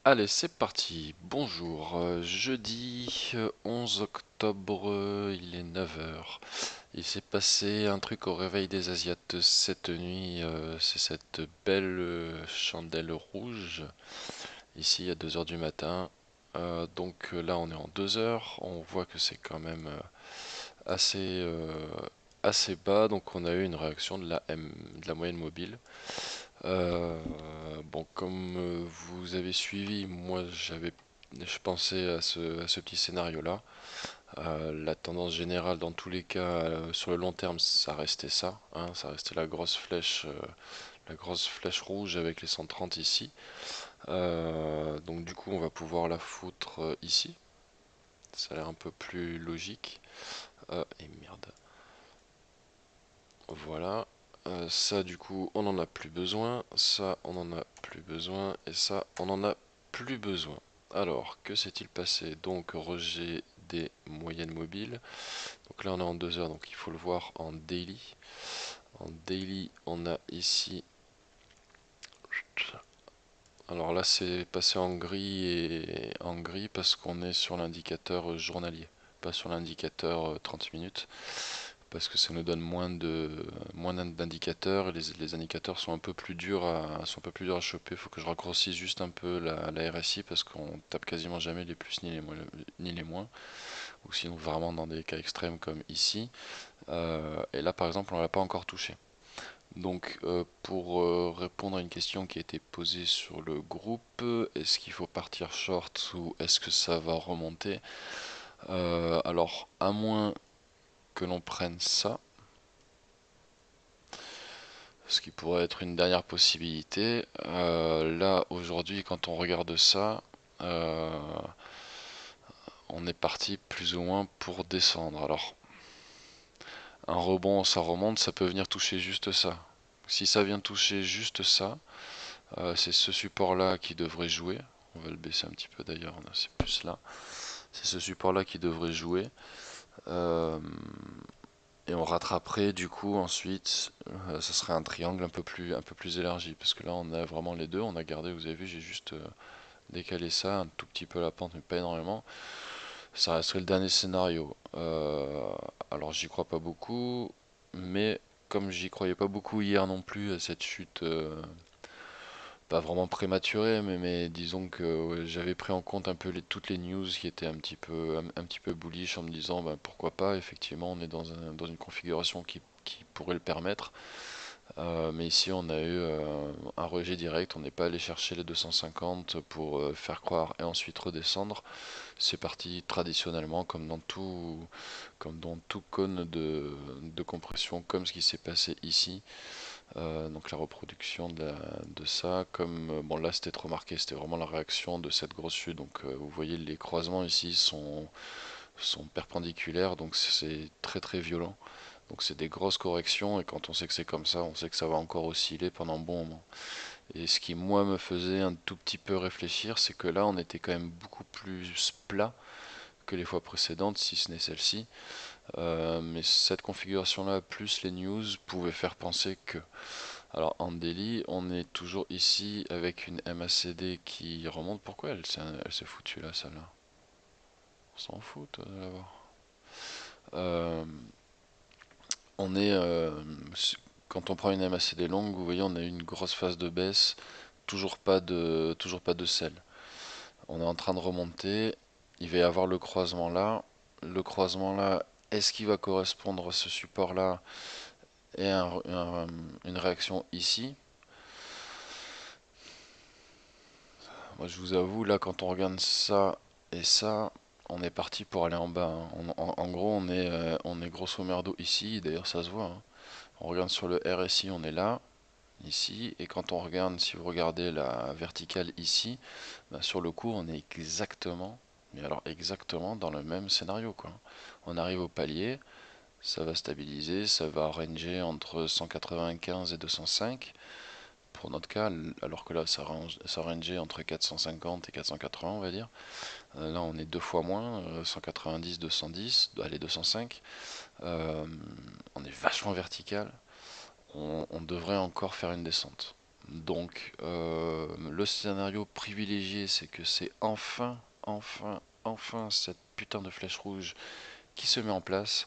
Allez, c'est parti. Bonjour. Jeudi 11 octobre, il est 9 heures. Il s'est passé un truc au réveil des Asiates cette nuit. C'est cette belle chandelle rouge. Ici, à 2 heures du matin. Là, on est en 2 heures. On voit que c'est quand même assez, assez bas. Donc, on a eu une réaction de la moyenne mobile. Euh, bon, comme vous avez suivi, moi je pensais à ce petit scénario-là. La tendance générale, dans tous les cas, sur le long terme, ça restait ça, hein, ça restait la grosse flèche rouge avec les 130 ici. Donc du coup, on va pouvoir la foutre ici. Ça a l'air un peu plus logique. Et merde. Voilà. Ça, du coup, on n'en a plus besoin. Ça, on n'en a plus besoin. Et ça, on n'en a plus besoin. Alors, que s'est-il passé? Donc, rejet des moyennes mobiles. Donc là, on est en 2 heures, donc il faut le voir en daily. En daily, on a ici. Alors là, c'est passé en gris parce qu'on est sur l'indicateur journalier, pas sur l'indicateur 30 minutes. Parce que ça nous donne moins d'indicateurs et les indicateurs sont un peu plus durs à choper. Il faut que je raccourcisse juste un peu la RSI parce qu'on tape quasiment jamais les plus ni les moins, ou sinon vraiment dans des cas extrêmes comme ici. Et là par exemple on ne l'a pas encore touché. Donc pour répondre à une question qui a été posée sur le groupe, est-ce qu'il faut partir short ou est-ce que ça va remonter? Alors à moins que l'on prenne ça, ce qui pourrait être une dernière possibilité. Là, aujourd'hui, quand on regarde ça, euh, on est parti plus ou moins pour descendre. Alors, un rebond, ça remonte, ça peut venir toucher juste ça. Si ça vient toucher juste ça, c'est ce support-là qui devrait jouer. On va le baisser un petit peu d'ailleurs, c'est plus là. C'est ce support-là qui devrait jouer. Euh, Et on rattraperait du coup ensuite, ça serait un triangle un peu plus élargi, parce que là on a vraiment les deux, on a gardé, vous avez vu, j'ai juste décalé ça un tout petit peu la pente, mais pas énormément. Ça resterait le dernier scénario. Alors j'y crois pas beaucoup, mais comme j'y croyais pas beaucoup hier non plus à cette chute, pas vraiment prématurée, mais disons que ouais, j'avais pris en compte un peu toutes les news qui étaient un petit peu bullish en me disant bah, pourquoi pas, effectivement on est dans une configuration qui pourrait le permettre. Mais ici, on a eu un rejet direct. On n'est pas allé chercher les 250 pour faire croire et ensuite redescendre. C'est parti traditionnellement, comme dans tout cône de compression, comme ce qui s'est passé ici. Donc la reproduction de ça, comme bon là c'était trop marqué, c'était vraiment la réaction de cette grosse chute. Donc vous voyez les croisements ici sont perpendiculaires, donc c'est très très violent. Donc c'est des grosses corrections et quand on sait que c'est comme ça, on sait que ça va encore osciller pendant un bon moment. Et ce qui moi me faisait un tout petit peu réfléchir, c'est que là on était quand même beaucoup plus plat que les fois précédentes, si ce n'est celle-ci. Mais cette configuration-là, plus les news, pouvaient faire penser que. Alors en daily, on est toujours ici avec une MACD qui remonte. Pourquoi elle s'est foutue là, celle-là? On s'en fout de l'avoir. Euh, on est quand on prend une MACD longue, vous voyez, on a eu une grosse phase de baisse, toujours pas de sel. On est en train de remonter, il va y avoir le croisement là. Le croisement là, est-ce qu'il va correspondre à ce support là et une réaction ici? Moi, je vous avoue, là, quand on regarde ça et ça, on est parti pour aller en bas, hein. En gros, on est grosso merdo ici. D'ailleurs, ça se voit, hein. On regarde sur le RSI, on est là, ici. Et quand on regarde, si vous regardez la verticale ici, bah, sur le cours, on est exactement, mais alors exactement dans le même scénario, quoi. On arrive au palier, ça va stabiliser, ça va ranger entre 195 et 205 pour notre cas, alors que là ça rangeait entre 450 et 480 on va dire. Là on est deux fois moins, 190, 210, allez 205. On est vachement vertical, on devrait encore faire une descente. Donc le scénario privilégié, c'est que c'est enfin cette putain de flèche rouge qui se met en place.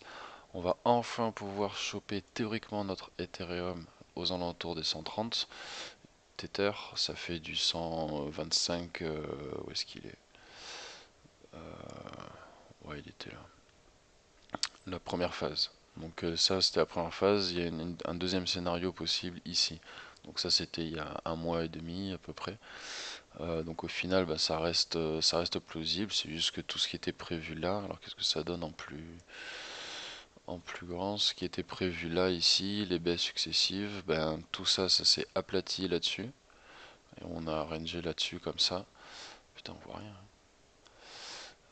On va enfin pouvoir choper théoriquement notre Ethereum aux alentours des 130 Tether. Ça fait du 125. Où est-ce qu'il est, ouais, il était là. La première phase. Donc ça, c'était la première phase. Il y a un deuxième scénario possible ici. Donc ça, c'était il y a un mois et demi à peu près. Donc au final, bah, ça reste plausible. C'est juste que tout ce qui était prévu là, alors qu'est-ce que ça donne en plus grand? Ce qui était prévu là, ici, les baies successives, ben tout ça, ça s'est aplati là-dessus. Et on a rangé là-dessus comme ça. Putain, on voit rien.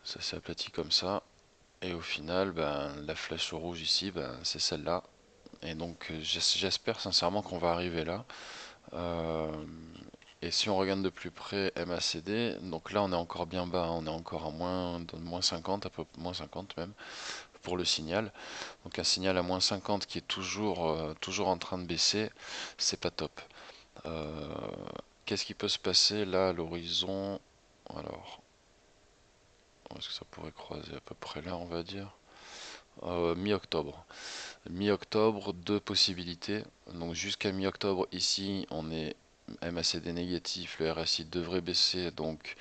Ça s'est aplati comme ça. Et au final, ben, la flèche rouge ici, ben, c'est celle-là. Et donc j'espère sincèrement qu'on va arriver là. Euh, et si on regarde de plus près MACD, donc là on est encore bien bas, hein, on est encore à moins 50, à peu moins 50 même, pour le signal. Donc un signal à moins 50 qui est toujours en train de baisser, c'est pas top. Euh, Qu'est-ce qui peut se passer là à l'horizon? Alors, où est-ce que ça pourrait croiser? À peu près là, on va dire. Mi-octobre. Mi-octobre, deux possibilités. Donc jusqu'à mi-octobre, ici, on est MACD négatif, le RSI devrait baisser. Donc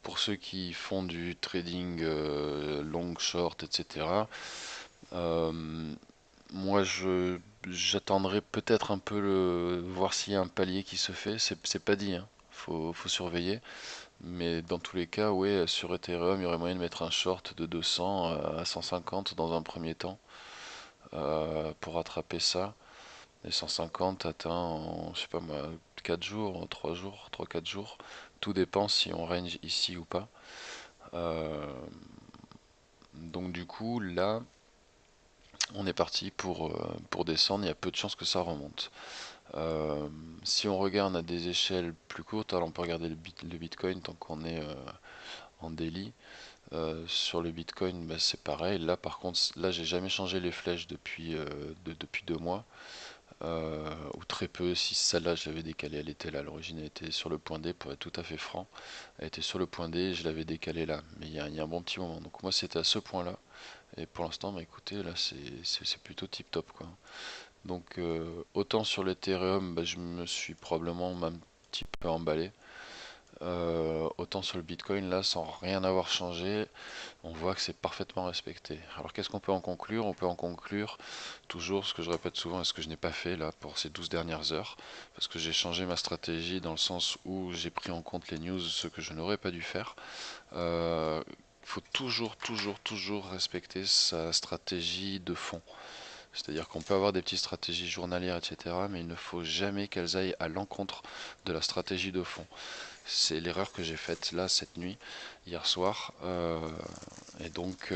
pour ceux qui font du trading long, short, etc., euh, moi j'attendrai peut-être un peu voir s'il y a un palier qui se fait. C'est pas dit, hein. Faut surveiller. Mais dans tous les cas, ouais, sur Ethereum, il y aurait moyen de mettre un short de 200 à 150 dans un premier temps pour rattraper ça. Les 150 atteints en, je sais pas moi, 4 jours, en 3 jours, 3-4 jours. Tout dépend si on range ici ou pas. Euh, donc du coup, là, on est parti pour descendre. Il y a peu de chances que ça remonte. Euh, Si on regarde à des échelles plus courtes, alors on peut regarder le Bitcoin tant qu'on est en daily. Sur le Bitcoin, bah, c'est pareil. Là, par contre, là, j'ai jamais changé les flèches depuis 2 mois. Ou très peu, si celle-là je l'avais décalée, elle était là, à l'origine elle était sur le point D pour être tout à fait franc, elle était sur le point D et je l'avais décalée là, mais il y a un bon petit moment, donc moi c'était à ce point là, et pour l'instant bah écoutez là c'est plutôt tip top quoi. Donc autant sur l'Ethereum bah, je me suis probablement un petit peu emballé, autant sur le Bitcoin là sans rien avoir changé, on voit que c'est parfaitement respecté. Alors qu'est-ce qu'on peut en conclure? On peut en conclure toujours ce que je répète souvent et ce que je n'ai pas fait là pour ces 12 dernières heures, parce que j'ai changé ma stratégie dans le sens où j'ai pris en compte les news, ce que je n'aurais pas dû faire. Il faut toujours respecter sa stratégie de fond. C'est-à-dire qu'on peut avoir des petites stratégies journalières, etc., mais il ne faut jamais qu'elles aillent à l'encontre de la stratégie de fond. C'est l'erreur que j'ai faite là cette nuit, hier soir. Et donc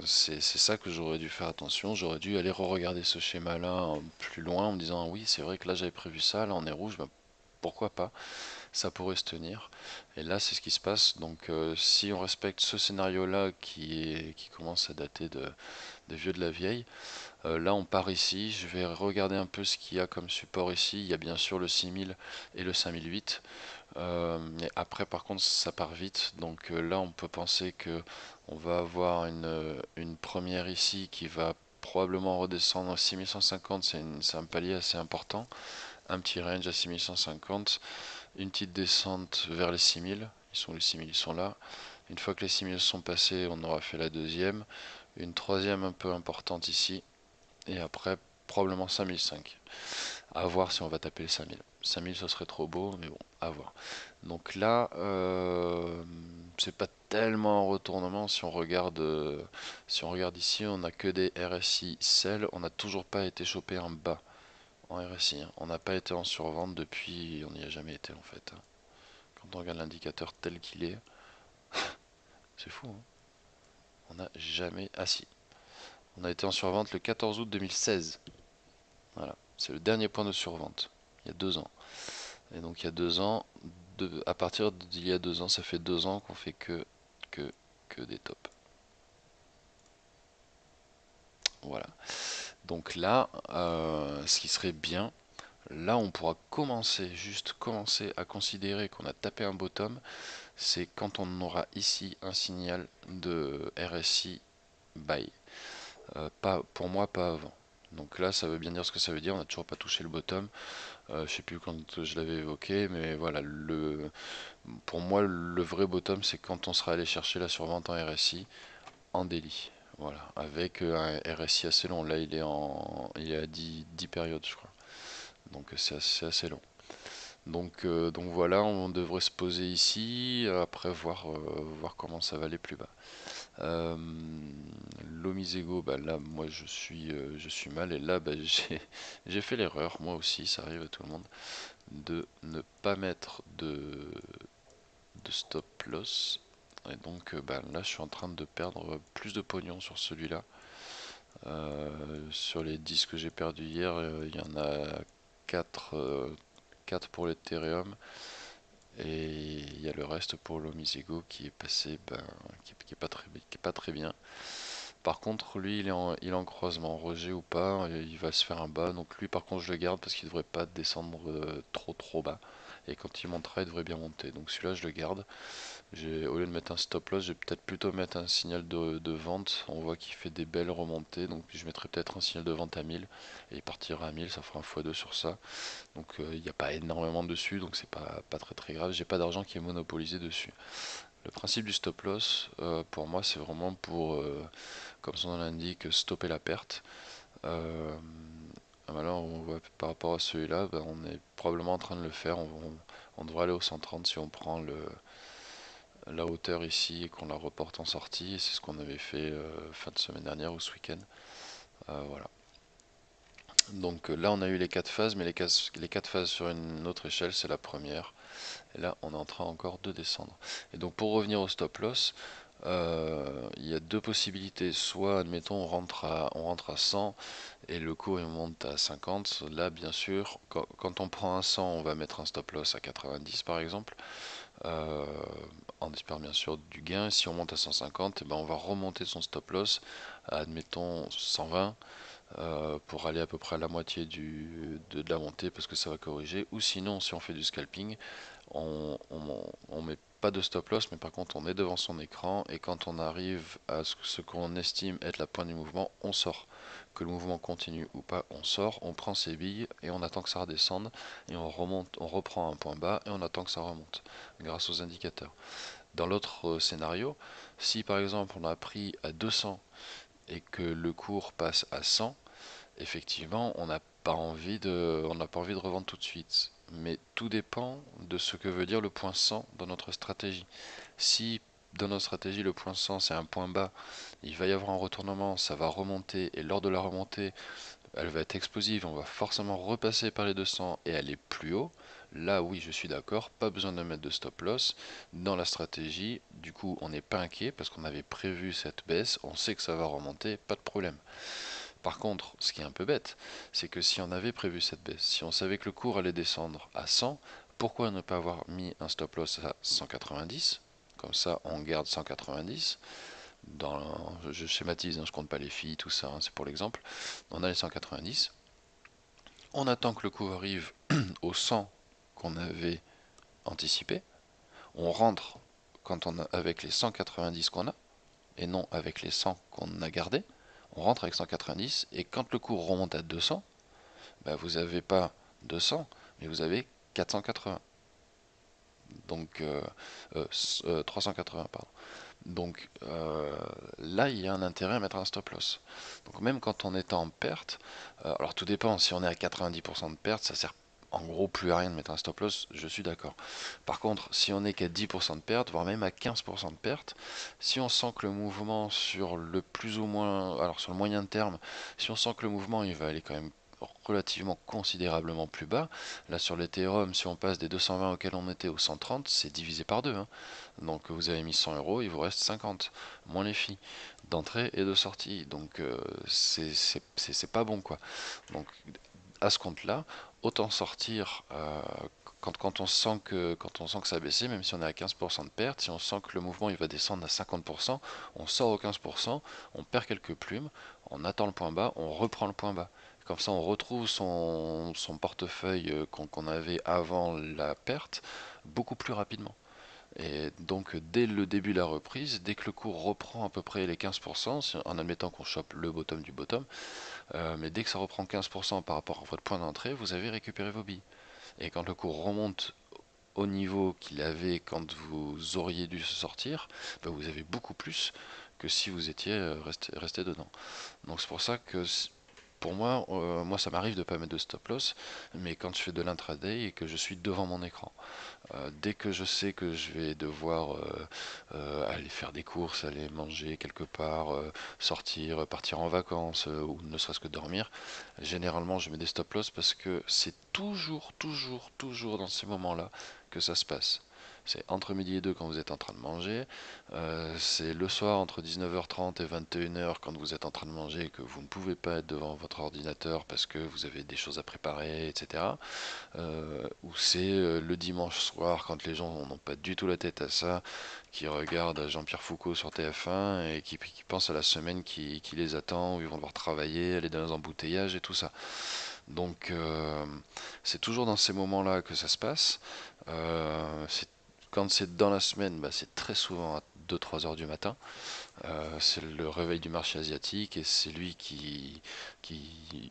c'est ça que j'aurais dû faire attention. J'aurais dû aller re-regarder ce schéma-là plus loin en me disant oui c'est vrai que là j'avais prévu ça, là on est rouge, ben, pourquoi pas, ça pourrait se tenir. Et là c'est ce qui se passe. Donc si on respecte ce scénario-là qui commence à dater des vieux de la vieille, là on part ici. Je vais regarder un peu ce qu'il y a comme support ici. Il y a bien sûr le 6000 et le 5008. Mais après, par contre, ça part vite. Donc là, on peut penser que on va avoir une première ici qui va probablement redescendre à 6150. C'est un palier assez important. Un petit range à 6150. Une petite descente vers les 6000. Les 6000, ils sont là. Une fois que les 6000 sont passés, on aura fait la deuxième. Une troisième un peu importante ici. Et après, probablement 5005. À voir si on va taper les 5000. 5000 ce serait trop beau, mais bon, à voir. Donc là, c'est pas tellement un retournement si on regarde ici, on n'a que des RSI sell, on n'a toujours pas été chopé en bas en RSI, hein. On n'a pas été en survente depuis, on n'y a jamais été en fait, hein. Quand on regarde l'indicateur tel qu'il est, c'est fou, hein. On n'a jamais, ah si, on a été en survente le 14 août 2016. Voilà, c'est le dernier point de survente, il y a 2 ans. Et donc il y a 2 ans, à partir d'il y a 2 ans, ça fait 2 ans qu'on fait que, que des tops. Voilà. Donc là, ce qui serait bien, Là, on pourra juste commencer à considérer qu'on a tapé un bottom, c'est quand on aura ici un signal de RSI buy. Pas, pour moi, pas avant. Donc là, ça veut bien dire ce que ça veut dire. On n'a toujours pas touché le bottom. Je sais plus quand je l'avais évoqué, mais voilà. Pour moi, le vrai bottom, c'est quand on sera allé chercher la survente en RSI en daily. Voilà, avec un RSI assez long. Là, il est à 10 périodes, je crois. Donc c'est assez long. Donc voilà, on devrait se poser ici, après voir comment ça va aller plus bas. Euh, L'Omisego, bah là, moi je suis mal, et là, bah, j'ai fait l'erreur, moi aussi, ça arrive à tout le monde, de ne pas mettre de stop loss. Et donc bah, là, je suis en train de perdre plus de pognon sur celui-là. Sur les 10 que j'ai perdu hier, il y en a 4, 4 pour l'Ethereum. Et il y a le reste pour l'Omisego qui est passé, ben, qui est pas très bien. Par contre, lui, il est en croisement, rejet ou pas, il va se faire un bas. Donc lui, par contre, je le garde parce qu'il devrait pas descendre trop bas. Et quand il montera, il devrait bien monter. Donc celui-là, je le garde. Au lieu de mettre un stop loss, je vais peut-être plutôt mettre un signal de vente. On voit qu'il fait des belles remontées, donc je mettrai peut-être un signal de vente à 1000 et il partira à 1000, ça fera un x2 sur ça. Donc il n'y a pas énormément dessus, donc c'est pas très grave. J'ai pas d'argent qui est monopolisé dessus. Le principe du stop loss, pour moi, c'est vraiment pour, comme son nom l'indique, stopper la perte. Euh, Là, on voit par rapport à celui-là, ben, on est probablement en train de le faire. On devrait aller au 130 si on prend la hauteur ici et qu'on la reporte en sortie. C'est ce qu'on avait fait fin de semaine dernière ou ce week-end. Voilà. Donc là, on a eu les 4 phases, mais les 4 phases sur une autre échelle, c'est la première. Et là, on est en train encore de descendre. Et donc, pour revenir au stop loss, il y a deux possibilités. Soit, admettons, on rentre à 100 et le cours il monte à 50. Là, bien sûr, quand on prend un 100, on va mettre un stop loss à 90 par exemple. Euh, on espère bien sûr du gain. Si on monte à 150, eh ben on va remonter son stop loss à, admettons, 120 pour aller à peu près à la moitié de la montée parce que ça va corriger. Ou sinon, si on fait du scalping, on met pas de stop loss, mais par contre on est devant son écran et quand on arrive à ce qu'on estime être la pointe du mouvement, on sort. Que le mouvement continue ou pas, on sort, on prend ses billes et on attend que ça redescende et on remonte, on reprend un point bas et on attend que ça remonte grâce aux indicateurs. Dans l'autre scénario, si par exemple on a pris à 200 et que le cours passe à 100, effectivement, on n'a pas envie de revendre tout de suite. Mais tout dépend de ce que veut dire le point 100 dans notre stratégie. Si dans notre stratégie, le point 100 c'est un point bas, il va y avoir un retournement, ça va remonter, et lors de la remontée, elle va être explosive, on va forcément repasser par les 200 et aller plus haut. Là, oui, je suis d'accord, pas besoin de mettre de stop loss dans la stratégie. Du coup, on n'est pas inquiet parce qu'on avait prévu cette baisse, on sait que ça va remonter, pas de problème. Par contre, ce qui est un peu bête, c'est que si on avait prévu cette baisse, si on savait que le cours allait descendre à 100, pourquoi ne pas avoir mis un stop loss à 190? Comme ça, on garde 190. Je schématise, hein, je compte pas les filles, tout ça, hein, c'est pour l'exemple. On a les 190. On attend que le cours arrive au 100 qu'on avait anticipé. On rentre avec les 190 qu'on a, et non avec les 100 qu'on a gardés. On rentre avec 190, et quand le cours remonte à 200, bah, vous n'avez pas 200, mais vous avez 480. Donc 380, pardon. Donc là, il y a un intérêt à mettre un stop loss. Donc même quand on est en perte, alors tout dépend, si on est à 90% de perte, ça sert en gros plus à rien de mettre un stop loss, je suis d'accord. Par contre, si on est qu'à 10% de perte, voire même à 15% de perte, si on sent que le mouvement sur le plus ou moins, alors sur le moyen terme, si on sent que le mouvement il va aller quand même relativement considérablement plus bas, là sur l'Ethereum, si on passe des 220 auxquels on était aux 130, c'est divisé par deux, hein. Donc vous avez mis 100 euros, il vous reste 50, moins les filles d'entrée et de sortie. Donc c'est pas bon quoi. Donc à ce compte-là, autant sortir quand on sent que ça a baissé, même si on est à 15% de perte, si on sent que le mouvement il va descendre à 50%, on sort au 15%, on perd quelques plumes, on attend le point bas, on reprend le point bas. Comme ça, on retrouve son portefeuille qu'on avait avant la perte beaucoup plus rapidement. Et donc, dès le début de la reprise, dès que le cours reprend à peu près les 15%, en admettant qu'on chope le bottom du bottom, mais dès que ça reprend 15% par rapport à votre point d'entrée, vous avez récupéré vos billes. Et quand le cours remonte au niveau qu'il avait quand vous auriez dû sortir, bah, vous avez beaucoup plus que si vous étiez resté dedans. Donc c'est pour ça que pour moi, moi ça m'arrive de ne pas mettre de stop loss, mais quand je fais de l'intraday et que je suis devant mon écran, dès que je sais que je vais devoir aller faire des courses, aller manger quelque part, sortir, partir en vacances ou ne serait-ce que dormir, généralement je mets des stop loss parce que c'est toujours dans ces moments-là que ça se passe. C'est entre midi et 2 quand vous êtes en train de manger, c'est le soir entre 19h30 et 21h quand vous êtes en train de manger et que vous ne pouvez pas être devant votre ordinateur parce que vous avez des choses à préparer, etc. Ou c'est le dimanche soir quand les gens n'ont pas du tout la tête à ça, qui regardent Jean-Pierre Foucault sur TF1 et qui pensent à la semaine qui les attend, où ils vont devoir travailler, aller dans les embouteillages et tout ça. Donc c'est toujours dans ces moments-là que ça se passe. Quand c'est dans la semaine, bah, c'est très souvent à 2-3 heures du matin. C'est le réveil du marché asiatique et c'est lui qui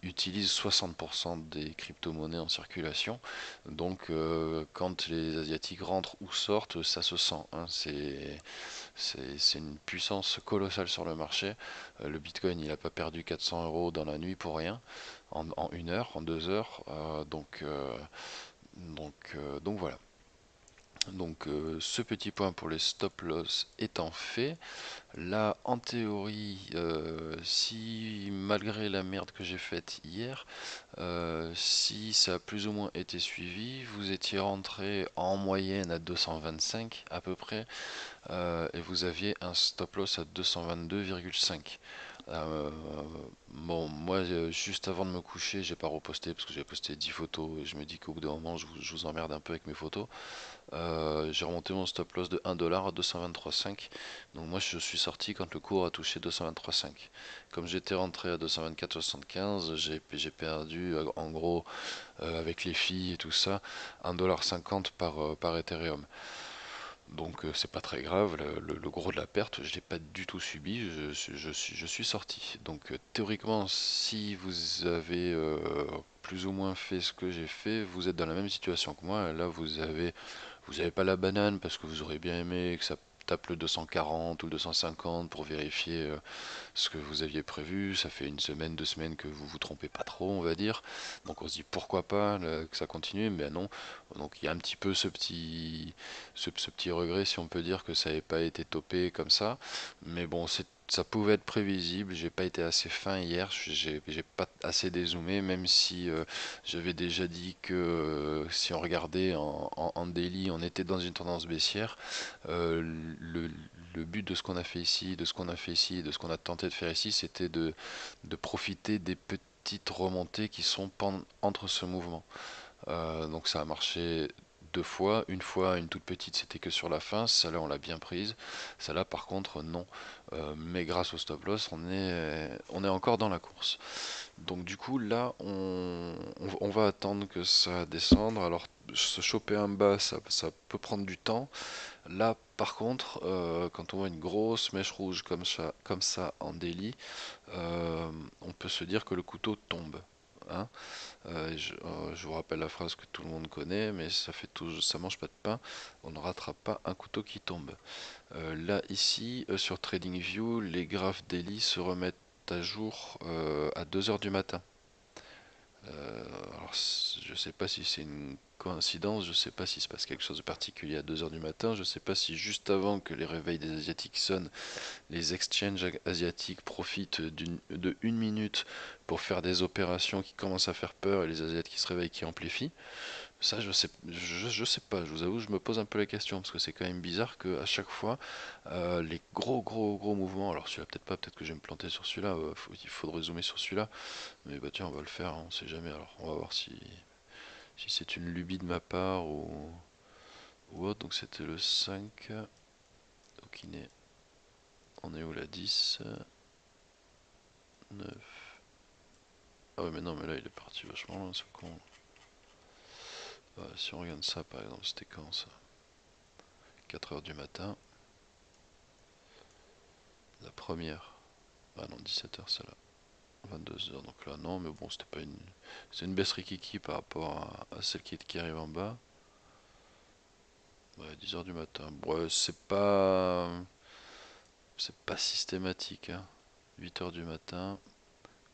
utilise 60% des crypto-monnaies en circulation. Donc quand les Asiatiques rentrent ou sortent, ça se sent, hein. C'est une puissance colossale sur le marché. Le Bitcoin, il n'a pas perdu 400 euros dans la nuit pour rien, en 1 heure, en 2 heures. Donc voilà. Donc ce petit point pour les stop loss étant fait, là en théorie, si malgré la merde que j'ai faite hier, si ça a plus ou moins été suivi, vous étiez rentré en moyenne à 225 à peu près, et vous aviez un stop loss à 222,5. Euh, bon, moi, juste avant de me coucher, j'ai pas reposté parce que j'ai posté 10 photos et je me dis qu'au bout d'un moment, je vous emmerde un peu avec mes photos. J'ai remonté mon stop loss de 1 $ à 223,5. Donc moi je suis sorti quand le cours a touché 223,5. Comme j'étais rentré à 224,75, j'ai perdu en gros avec les filles et tout ça 1,50 $ par Ethereum. Donc c'est pas très grave, le gros de la perte je l'ai pas du tout subi, je suis sorti. Donc théoriquement si vous avez plus ou moins fait ce que j'ai fait, vous êtes dans la même situation que moi. Là vous avez pas la banane parce que vous aurez bien aimé que ça tape le 240 ou le 250 pour vérifier ce que vous aviez prévu. Ça fait une semaine, 2 semaines que vous vous trompez pas trop, on va dire. Donc on se dit pourquoi pas que ça continue, mais non. Donc il y a un petit peu ce petit regret, si on peut dire, que ça n'ait pas été topé comme ça. Mais bon, ça pouvait être prévisible. J'ai pas été assez fin hier. J'ai pas assez dézoomé, même si j'avais déjà dit que si on regardait en daily, on était dans une tendance baissière. Euh, le, le but de ce qu'on a fait ici, de ce qu'on a fait ici, de ce qu'on a tenté de faire ici, c'était de profiter des petites remontées qui sont entre ce mouvement. Donc ça a marché 2 fois. Une fois, une toute petite, c'était que sur la fin. Celle-là, on l'a bien prise. Celle-là, par contre, non. Mais grâce au stop loss, on est encore dans la course. Donc du coup, là, on va attendre que ça descende. Alors, se choper un bas, ça peut prendre du temps. Là, par contre, quand on voit une grosse mèche rouge comme ça en daily, on peut se dire que le couteau tombe, hein. Je vous rappelle la phrase que tout le monde connaît, mais ça mange pas de pain, on ne rattrape pas un couteau qui tombe. Là, ici, sur TradingView, les graphes daily se remettent à jour à 2 heures du matin. Alors, je sais pas si c'est une coïncidence, je sais pas s'il se passe quelque chose de particulier à 2 heures du matin, je sais pas si juste avant que les réveils des Asiatiques sonnent, les exchanges asiatiques profitent de 1 minute pour faire des opérations qui commencent à faire peur et les Asiatiques qui se réveillent qui amplifient. Ça, je sais pas, je vous avoue, je me pose un peu la question parce que c'est quand même bizarre que à chaque fois, les gros mouvements, alors celui-là peut-être pas, peut-être que je vais me planter sur celui-là, il faudrait zoomer sur celui-là, mais bah tiens, on va le faire, hein, on sait jamais, alors on va voir si c'est une lubie de ma part ou autre, donc c'était le 5, donc on est où la 10, 9, Ah ouais, mais non, mais là il est parti vachement loin ce con. Si on regarde ça par exemple, c'était quand ça? 4 heures du matin. La première. Ah non, 17 heures celle-là. 22 heures, donc là non, mais bon, c'était pas une. C'est une baisse rikiki par rapport à celle qui arrive en bas. Ouais, 10 heures du matin. Ouais, c'est pas. C'est pas systématique, hein. 8 heures du matin.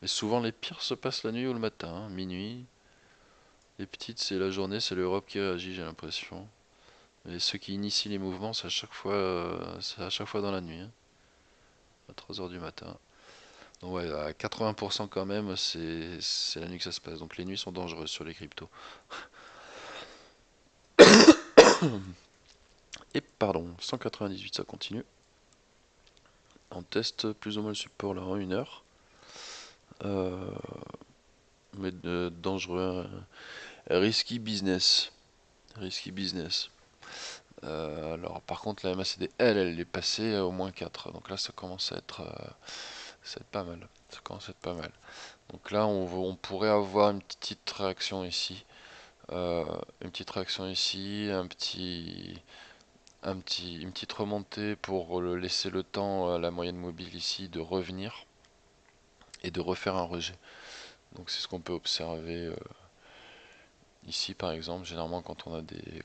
Mais souvent les pires se passent la nuit ou le matin, hein, minuit. Les petites, c'est la journée, c'est l'Europe qui réagit, j'ai l'impression. Et ceux qui initient les mouvements, c'est à chaque fois dans la nuit, hein, à 3 heures du matin. Donc ouais, à 80% quand même, c'est la nuit que ça se passe. Donc les nuits sont dangereuses sur les cryptos. Et pardon, 198, ça continue. On teste plus ou moins le support là en 1 heure. Euh, mais dangereux, hein. Risky business. Risky business. Alors par contre la MACD, elle est passée au moins 4. Donc là ça va être pas mal. Ça commence à être pas mal. Donc là on pourrait avoir une petite réaction ici. Une petite réaction ici, une petite remontée pour laisser le temps à la moyenne mobile ici de revenir et de refaire un rejet. Donc c'est ce qu'on peut observer ici par exemple. Généralement quand on a des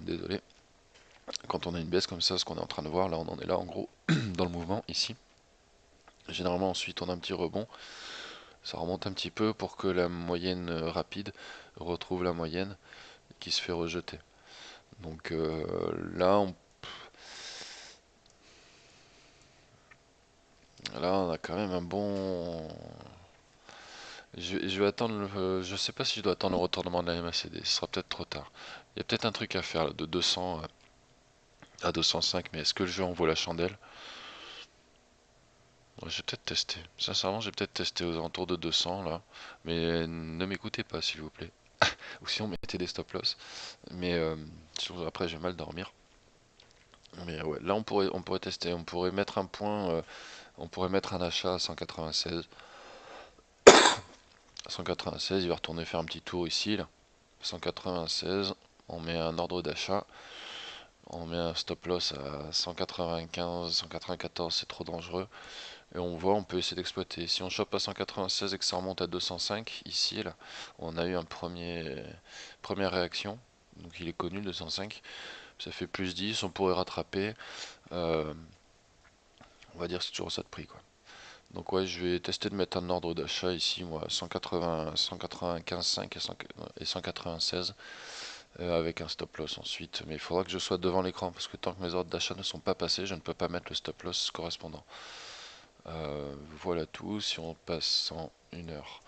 désolé, quand on a une baisse comme ça, ce qu'on est en train de voir là, on en est là en gros dans le mouvement ici. Généralement ensuite on a un petit rebond, ça remonte un petit peu pour que la moyenne rapide retrouve la moyenne qui se fait rejeter. Donc là on a quand même un bon. Je vais attendre. Je sais pas si je dois attendre le retournement de la MACD. Ce sera peut-être trop tard. Il y a peut-être un truc à faire là, de 200 à 205, mais est-ce que le jeu en vaut la chandelle? Ouais, j'ai peut-être testé. Sincèrement, j'ai peut-être testé aux alentours de 200 là. Mais ne m'écoutez pas, s'il vous plaît. Ou si on mettait des stop-loss. Mais après, j'ai mal dormir. Mais ouais, là, on pourrait tester. On pourrait mettre un point. On pourrait mettre un achat à 196. 196, il va retourner faire un petit tour ici, là. 196. On met un ordre d'achat. On met un stop loss à 195, 194, c'est trop dangereux. Et on voit, on peut essayer d'exploiter. Si on chope à 196 et que ça remonte à 205, ici, là, on a eu première réaction. Donc il est connu, le 205. Ça fait plus 10, on pourrait rattraper. Euh, on va dire c'est toujours ça de prix, quoi. Donc ouais, je vais tester de mettre un ordre d'achat ici, moi, 180, 195,5 et 196. Avec un stop loss ensuite. Mais il faudra que je sois devant l'écran parce que tant que mes ordres d'achat ne sont pas passés, je ne peux pas mettre le stop loss correspondant. Voilà tout. Si on passe en 1 heure.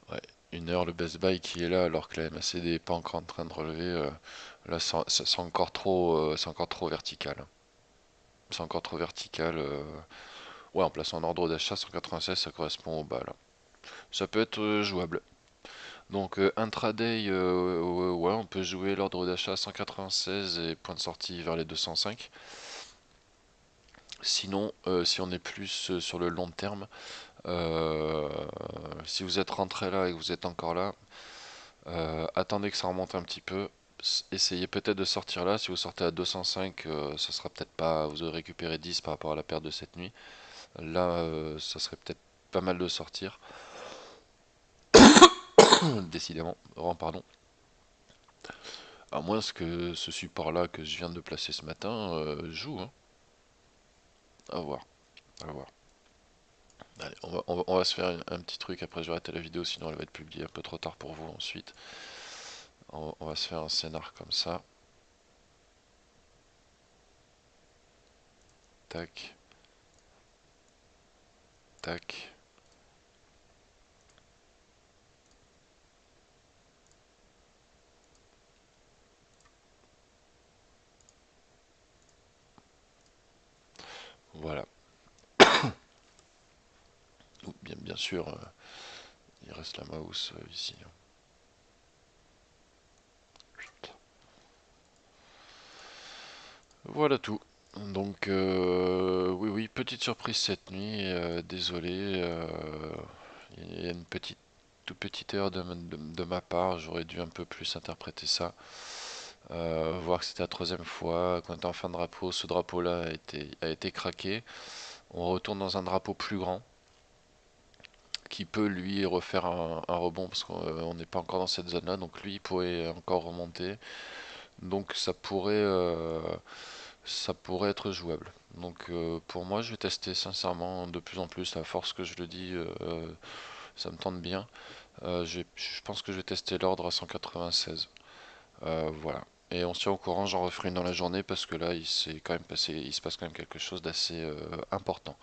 Ouais, 1 heure, le best buy qui est là alors que la MACD n'est pas encore en train de relever. Là, c'est encore trop vertical. C'est encore trop vertical. Ouais, en plaçant un ordre d'achat 196, ça correspond au bas là. Ça peut être jouable. Donc intraday, ouais, on peut jouer l'ordre d'achat à 196 et point de sortie vers les 205. Sinon, si on est plus sur le long terme, euh, si vous êtes rentré là et que vous êtes encore là, attendez que ça remonte un petit peu. Essayez peut-être de sortir là. Si vous sortez à 205, ça sera peut-être pas. Vous aurez récupéré 10 par rapport à la perte de cette nuit. Là, ça serait peut-être pas mal de sortir. Décidément, oh, pardon. À moins que ce support-là que je viens de placer ce matin joue, hein. À voir, à voir. Allez, on va se faire un petit truc, après je vais arrêter la vidéo, sinon elle va être publiée un peu trop tard pour vous ensuite. On va se faire un scénar comme ça. Tac, tac. Voilà. Bien sûr, il reste la mouse ici, hein. Voilà tout. Donc oui, oui, petite surprise cette nuit. Désolé, il y a une toute petite erreur de ma part. J'aurais dû un peu plus interpréter ça. Voir que c'était la troisième fois qu'on était en fin de drapeau. Ce drapeau-là a été craqué. On retourne dans un drapeau plus grand qui peut lui refaire un rebond parce qu'on n'est pas encore dans cette zone-là. Donc lui il pourrait encore remonter. Donc ça pourrait être jouable. Donc pour moi, je vais tester sincèrement de plus en plus, à force que je le dis, ça me tente bien. Je pense que je vais tester l'ordre à 196. Voilà. Et on se tient au courant, j'en referai une dans la journée parce que là, il se passe quand même quelque chose d'assez important.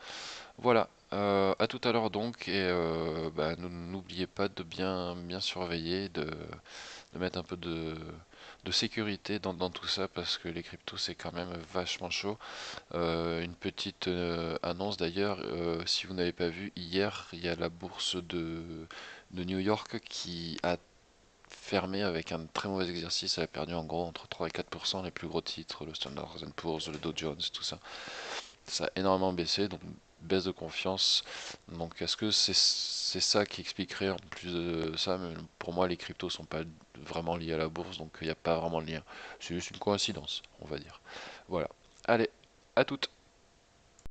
Voilà. À tout à l'heure donc, et bah, n'oubliez pas de bien, bien surveiller, de mettre un peu de sécurité dans tout ça parce que les cryptos c'est quand même vachement chaud. Une petite annonce d'ailleurs, si vous n'avez pas vu, hier il y a la bourse de New York qui a fermé avec un très mauvais exercice. Elle a perdu en gros entre 3 et 4% les plus gros titres, le Standard and Poor's, le Dow Jones, tout ça. Ça a énormément baissé, donc baisse de confiance. Donc est-ce que c'est ça qui expliquerait en plus de ça? Mais pour moi, les cryptos sont pas vraiment liés à la bourse, donc il n'y a pas vraiment de lien. C'est juste une coïncidence, on va dire. Voilà. Allez, à toutes.